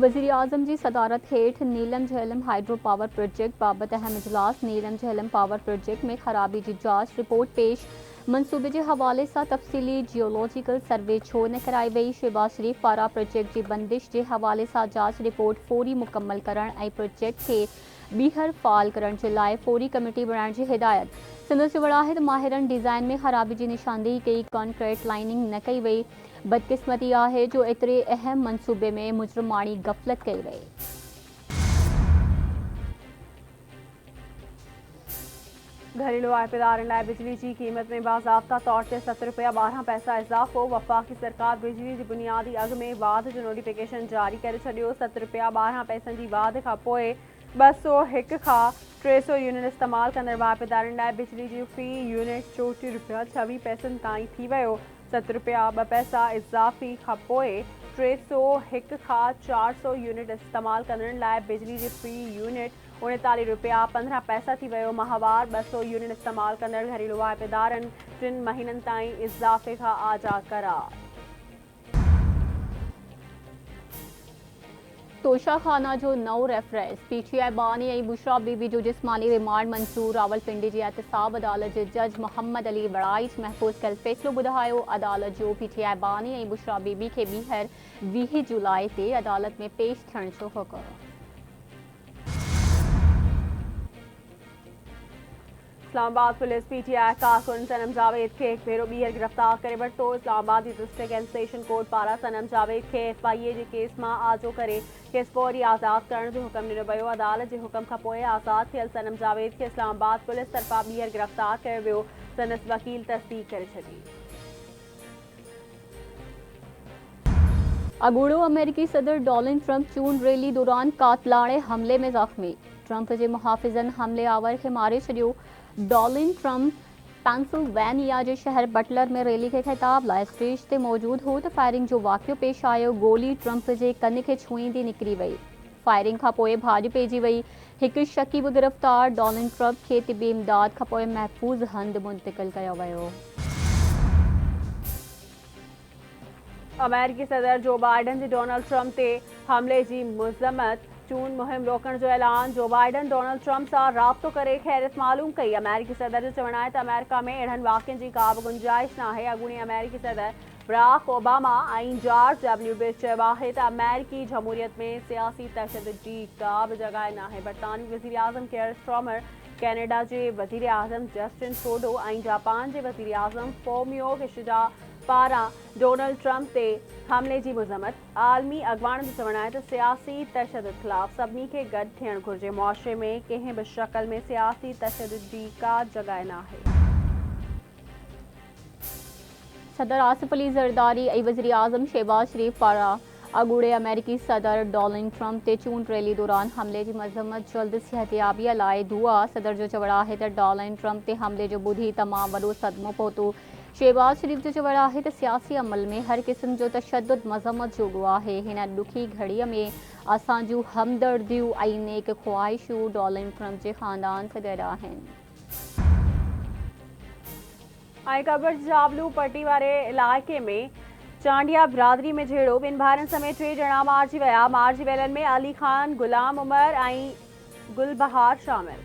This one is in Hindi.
वज़ीर-ए-आज़म जी सदारत हेठ नीलम झेलम हाइड्रो पावर प्रोजेक्ट बाबत अहम इजलास। नीलम झेलम पावर प्रोजेक्ट में खराबी जी जांच रिपोर्ट पेश। मनसूबे के हवाले से तफसीली जियोलॉजिकल सर्वे छो न कराई वई। शहबाज शरीफ पारा प्रोजेक्ट की बंदिश के हवाले से जांच रिपोर्ट फौरी मुकम्मल करण ऐं प्रोजेक्ट के बीहर फाल करण के लिए फौरी कमेटी बनाने की हिदायत। संदस वड़ाहिद माहिरन डिज़ाइन में खराबी की निशानदेही कई, कॉन्क्रीट लाइनिंग न कई वई। बदकिस्मती है जो एतरे अहम मनसूबे में मुजरमानी गफलत कई वई। घरेलू आइपदारनि लाइ बिजली की क़ीमत में बाज़ाब्ता तौर ते ₹7.12 इज़ाफ़ो। वफ़ाक़ी सरकार बिजली जी बुनियादी अघ में वाध जो नोटिफिकेशन जारी करे छॾियो। ₹7.12 जी वाध खां पोइ 201 खां 300 यूनिट इस्तेमाल कंदड़ वाइपेदारनि लाइ बिजली जी फ़ी यूनिट ₹34.26 ताईं थी वियो। ₹7.02 इज़ाफ़ी खां पोइ 301 खां 400 यूनिट इस्तेमाल कंदड़ लाइ बिजली जी फ़ी यूनिट ₹39.15 थी वियो। माहवार 200 यूनिट इस्तेमाल कंदड़ घरेलू वाइपेदारनि 3 महीननि ताईं इज़ाफ़े खां आज़ाद करार। तोशा खाना जो नओ रेफरेंस। PTI बानी ऐं बुशरा बीबी जो जिस्मानी रिमांड मंसूर। रावलपिंडी जी एहतसाब अदालत जे जज मोहम्मद अली बड़ाइच महफूज़ कल फ़ैसिलो ॿुधायो। अदालत जो PTI बानी ऐं बुशरा बीबी के ॿीहर 20 जुलाई ते अदालत में पेश थियण जो हुकुम। इस्लामाबाद पुलिस PTI कारकुन सनम जावेद के एक भेरो ॿीहर गिरफ़्तार करे वरितो। इस्लामाबाद जी डिस्ट्रिक्ट एंड सेशन कोर्ट पारां सनम जावेद के FIA जे केस मां आजो करे खेसि फौरी आज़ाद करण जो हुकुम ॾिनो वियो। अदालत जे हुकुम खां पोइ आज़ाद थियल सनम जावेद खे इस्लामाबाद पुलिस तरफ़ां ॿीहर गिरफ़्तार कयो वियो। संदसि वकील तस्दीक़ करे छॾी। अगूड़ो अमेरिकी सदर डोनाल्ड ट्रंप चूंड रैली दौरान कातलाणे हमले में ज़ख्मी। ट्रंप के मुहाफ़िज़न हमले आवर के मारे छॾियो। डोनाल्ड ट्रंप पेंसिल्वेनिया के शहर बटलर में रैली के खिताब लाइ स्टेज ते मौजूद हो तो फायरिंग जो वाक़ियो पेश आयो। गोली ट्रंप के कन के छुईंदी निकिरी वई। फायरिंग खां पोइ भाॼ पइजी वई। एक शकी भी गिरफ़्तार। डोनाल्ड ट्रंप के तिबी इमदाद खां पोइ महफूज़ हंध मुंतकिल कयो वियो। अमेरिकी सदर जो बाइडन जी डोनाल्ड ट्रंप ते हमले जी मज़म्मत। चूंड मुहिम रोकण जो ऐलान। जो बाइडन डोनाल्ड ट्रंप सां राब्तो करे खैरियत मालूम कई। अमेरिकी सदर जो चवणु आहे त अमेरिका में अहिड़नि वाक़िअनि जी का बि गुंजाइश नाहे। अॻूणी अमेरिकी सदर बराक ओबामा ऐं जॉर्ज W. बुश चयो आहे त अमेरिकी जमहूरियत में सियासी तशद्दुद जी का बि जॻहि नाहे। बरतानवी वज़ीर आज़म केयर स्टार्मर, कैनेडा जे वज़ीर आज़म जस्टिन ट्रूडो ऐं जापान जे वज़ीर आज़म फोमियो किशिदा पारां डोनाल्ड ट्रंप ते हमले जी मज़म्मत। आलमी अॻवाननि जो चवणु आहे त सियासी तशद्दुद ख़िलाफ़ सभिनी खे गॾु थियणु घुरिजे। मुआशरे में कंहिं बि शक्ल में सियासी तशद्दुद जी का जॻहि नाहे। सदर आसिफ अली ज़रदारी ऐं वज़ीर आज़म शहबाज शरीफ पारां अगूड़े अमेरिकी सदर डोनाल्ड ट्रंप ते चूंड रैली दौरान हमले की मज़म्मत। जल्द सिहतयाबीअ लाइ दुआ। सदर जो चवणु आहे त डोनाल्ड ट्रंप ते हमले जो ॿुधी तमामु वॾो सदमो पहुतो। शहबाज शरीफ जो चवणु आहे त सियासी अमल में हर क़िस्म जो तशद्दुद मज़म्मत जोॻो आहे। हिन ॾुखी घड़ीअ में असांजूं हमदर्दियूं ऐं नेक ख़्वाहिशूं डोनाल्ड ट्रंप जे ख़ानदान सां गॾु आहिनि। कबर जाबलू पट्टी वारे इलाइक़े में चांडिया बिरादरी में झेड़ो। 2 भाइरनि समेत 3 ॼणा मारिजी विया। मारिजी वियलनि में अली खान, गुलाम उमर ऐं गुलबहार शामिल।